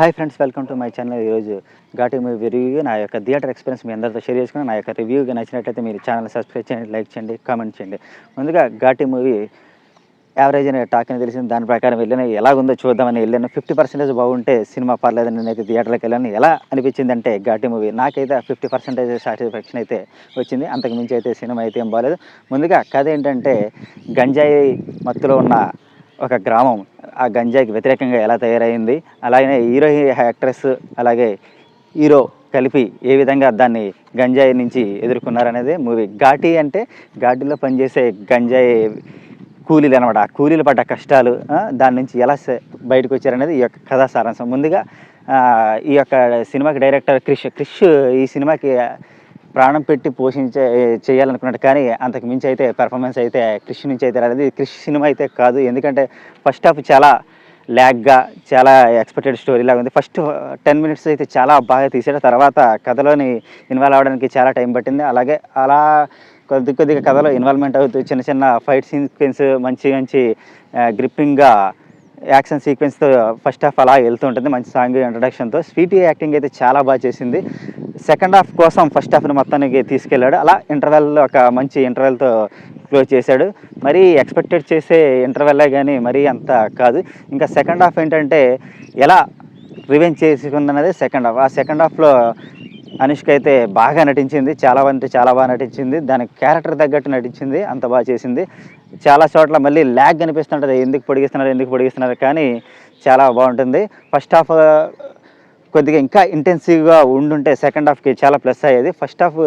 Hi friends, welcome to my channel. ఈరోజు Ghaati movie review నా యొక్క థియేటర్ ఎక్స్పీరియన్స్ మీ అందరితో షేర్ చేసుకుని నా యొక్క రివ్యూగా నచ్చినట్లయితే మీరు ఛానల్ సబ్స్క్రైబ్ చేయండి, లైక్ చేయండి, కామెంట్ చేయండి. ముందుగా ఘాటి మూవీ యావరేజ్ అనే టాక్ అని తెలిసింది. దాని ప్రకారం వెళ్ళిన ఎలాగుందో చూద్దామని వెళ్ళాను. 50% బాగుంటే సినిమా పర్లేదని నేనైతే థియేటర్కి వెళ్ళాను. ఎలా అనిపించింది అంటే ఘాటి మూవీ నాకైతే 50% సాటిస్ఫాక్షన్ అయితే వచ్చింది. అంతకు మించి అయితే సినిమా అయితే ఏం బాగాలేదు. ముందుగా కథ ఏంటంటే గంజాయి మత్తులో ఉన్న ఒక గ్రామం ఆ గంజాయికి వ్యతిరేకంగా ఎలా తయారైంది, అలాగే హీరో యాక్ట్రెస్ అలాగే హీరో కలిపి ఏ విధంగా దాన్ని గంజాయి నుంచి ఎదుర్కొన్నారనేది మూవీ. ఘాటి అంటే ఘాటిలో పనిచేసే గంజాయి కూలీలు అనమాట. ఆ కూలీలు పడ్డ కష్టాలు, దాని నుంచి ఎలా బయటకు వచ్చారనేది ఈ యొక్క కథా సారాంశం. ముందుగా ఈ యొక్క సినిమాకి డైరెక్టర్ క్రిష్ ఈ సినిమాకి ప్రాణం పెట్టి చేయాలనుకున్నాడు. కానీ అంతకు మించి అయితే పెర్ఫార్మెన్స్ అయితే క్రిష్ నుంచి అయితే రాలేదు. క్రిష్ సినిమా అయితే కాదు. ఎందుకంటే ఫస్ట్ హాఫ్ చాలా ల్యాగ్గా, చాలా ఎక్స్పెక్టెడ్ స్టోరీ లాగా ఉంది. ఫస్ట్ 10 minutes అయితే చాలా బాగా తీసాడు. తర్వాత కథలోని ఇన్వాల్వ్ అవ్వడానికి చాలా టైం పట్టింది. అలాగే అలా కొద్దిగా కథలో ఇన్వాల్వ్మెంట్ అవుతూ చిన్న ఫైట్ సీక్వెన్స్ మంచి గ్రిప్పింగ్గా యాక్షన్ సీక్వెన్స్తో ఫస్ట్ హాఫ్ అలా వెళ్తూ ఉంటుంది. మంచి సాంగ్ ఇంట్రడక్షన్తో. స్వీటీ యాక్టింగ్ అయితే చాలా బాగా చేసింది. సెకండ్ హాఫ్ కోసం ఫస్ట్ హాఫ్ని మొత్తానికి తీసుకెళ్ళాడు. అలా ఇంటర్వెల్లో ఒక మంచి ఇంటర్వెల్తో క్లోజ్ చేశాడు. మరీ ఎక్స్పెక్టెడ్ చేసే ఇంటర్వెల్లే కానీ మరీ అంత కాదు. ఇంకా సెకండ్ హాఫ్ ఏంటంటే ఎలా రివెంజ్ చేసుకుందన్నది సెకండ్ హాఫ్. ఆ సెకండ్ హాఫ్లో అనుష్క అయితే బాగా నటించింది. చాలా బాగా నటించింది. దానికి క్యారెక్టర్ తగ్గట్టు నటించింది. అంత బాగా చేసింది. చాలా చోట్ల మళ్ళీ ల్యాగ్ అనిపిస్తుంటుంది, ఎందుకు పొడిగిస్తున్నారు కానీ చాలా బాగుంటుంది. ఫస్ట్ హాఫ్ కొద్దిగా ఇంకా ఇంటెన్సివ్గా ఉండుంటే సెకండ్ హాఫ్కి చాలా ప్లస్ అయ్యేది. ఫస్ట్ హాఫ్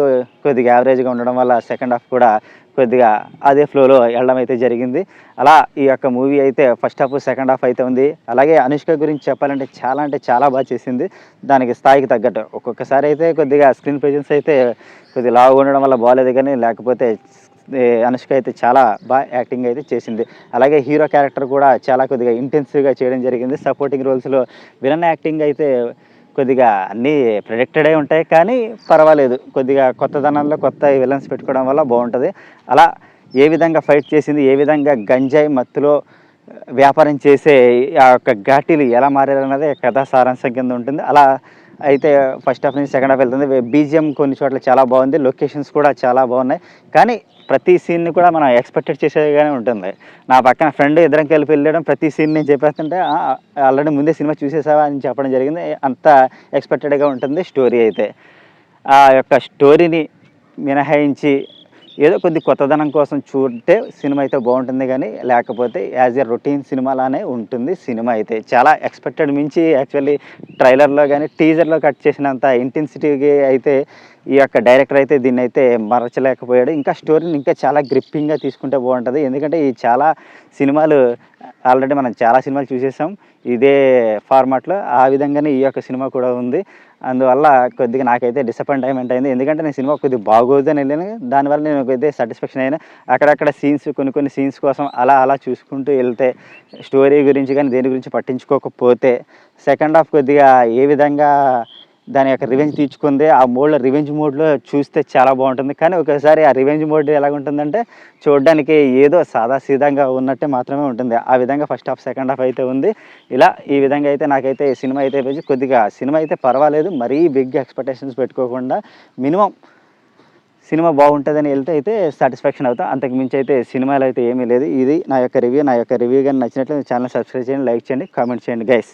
కొద్దిగా యావరేజ్గా ఉండడం వల్ల సెకండ్ హాఫ్ కూడా కొద్దిగా అదే ఫ్లోలో వెళ్ళడం అయితే జరిగింది. అలా ఈ యొక్క మూవీ అయితే ఫస్ట్ హాఫ్ సెకండ్ హాఫ్ అయితే ఉంది. అలాగే అనుష్క గురించి చెప్పాలంటే చాలా బాగా చేసింది. దానికి స్థాయికి తగ్గట్టు. ఒక్కొక్కసారి అయితే కొద్దిగా స్క్రీన్ ప్రెజెన్స్ అయితే కొద్దిగా లావుగా ఉండడం వల్ల బాగాలేదు, కానీ లేకపోతే అనుష్క అయితే చాలా బాగా యాక్టింగ్ అయితే చేసింది. అలాగే హీరో క్యారెక్టర్ కూడా చాలా కొద్దిగా ఇంటెన్సివ్గా చేయడం జరిగింది. సపోర్టింగ్ రోల్స్లో విలన్ యాక్టింగ్ అయితే కొద్దిగా అన్నీ ప్రెడిక్టెడే ఉంటాయి, కానీ పర్వాలేదు. కొద్దిగా కొత్తదనంలో కొత్త విలన్స్ పెట్టుకోవడం వల్ల బాగుంటుంది. అలా ఏ విధంగా ఫైట్ చేసింది, ఏ విధంగా గంజాయి మత్తులో వ్యాపారం చేసే ఆ యొక్క ఘాటీలు ఎలా మారారన్నదే కథా సారాంశం కింద ఉంటుంది. అలా అయితే ఫస్ట్ హాఫ్ నుంచి సెకండ్ హాఫ్ వెళ్తుంది. బీజిఎం కొన్ని చోట్ల చాలా బాగుంది. లొకేషన్స్ కూడా చాలా బాగున్నాయి. కానీ ప్రతి సీన్ని కూడా మనం ఎక్స్పెక్టెడ్ చేసేదిగానే ఉంటుంది. నా పక్కన ఫ్రెండ్ ఇద్దరం కలిపి వెళ్ళడం ప్రతి సీన్ నేను చెప్పేస్తుంటే ఆల్రెడీ ముందే సినిమా చూసేసావా అని చెప్పడం జరిగింది. అంత ఎక్స్పెక్టెడ్గా ఉంటుంది స్టోరీ అయితే. ఆ యొక్క స్టోరీని మినహాయించి ఏదో కొద్ది కొత్తదనం కోసం చూస్తే సినిమా అయితే బాగుంటుంది, కానీ లేకపోతే యాజ్ ఏ రొటీన్ సినిమాలానే ఉంటుంది. సినిమా అయితే చాలా ఎక్స్పెక్టెడ్ మించి యాక్చువల్లీ ట్రైలర్లో కానీ టీజర్లో కట్ చేసినంత ఇంటెన్సిటీగా అయితే ఈ యొక్క డైరెక్టర్ అయితే దీన్ని అయితే మరచలేకపోయాడు. ఇంకా స్టోరీని ఇంకా చాలా గ్రిప్పింగ్గా తీసుకుంటే బాగుంటుంది. ఎందుకంటే ఈ చాలా సినిమాలు ఆల్రెడీ మనం చాలా సినిమాలు చూసేసాం ఇదే ఫార్మాట్లో. ఆ విధంగానే ఈ యొక్క సినిమా కూడా ఉంది. అందువల్ల కొద్దిగా నాకైతే డిసప్పాయింట్మెంట్ అయింది. ఎందుకంటే నేను సినిమా కొద్దిగా బాగోదు అని వెళ్ళాను. దానివల్ల నేను అయితే సాటిస్ఫాక్షన్ అయినా. అక్కడక్కడ సీన్స్ కొన్ని సీన్స్ కోసం అలా చూసుకుంటూ వెళ్తే, స్టోరీ గురించి కానీ దేని గురించి పట్టించుకోకపోతే సెకండ్ హాఫ్ కొద్దిగా ఏ విధంగా దాని యొక్క రివెంజ్ తీర్చుకుంది ఆ రివెంజ్ మోడ్లో చూస్తే చాలా బాగుంటుంది. కానీ ఒకసారి ఆ రివెంజ్ మోడ్ ఎలాగుంటుందంటే చూడడానికి ఏదో సాదాసీదంగా ఉన్నట్టే మాత్రమే ఉంటుంది. ఆ విధంగా ఫస్ట్ హాఫ్ సెకండ్ హాఫ్ అయితే ఉంది. ఈ విధంగా అయితే నాకైతే సినిమా అయితే కొద్దిగా సినిమా అయితే పర్వాలేదు. మరీ బిగ్ ఎక్స్పెక్టేషన్స్ పెట్టుకోకుండా మినిమం సినిమా బాగుంటుందని వెళ్తే అయితే సాటిస్ఫాక్షన్ అవుతాం. అంతకు మించి అయితే సినిమాలు అయితే ఏమీ లేదు. ఇది నా యొక్క రివ్యూ కానీ నచ్చినట్లయితే ఛానల్ సబ్స్క్రైబ్ చేయండి, లైక్ చేయండి, కామెంట్ చేయండి గైస్.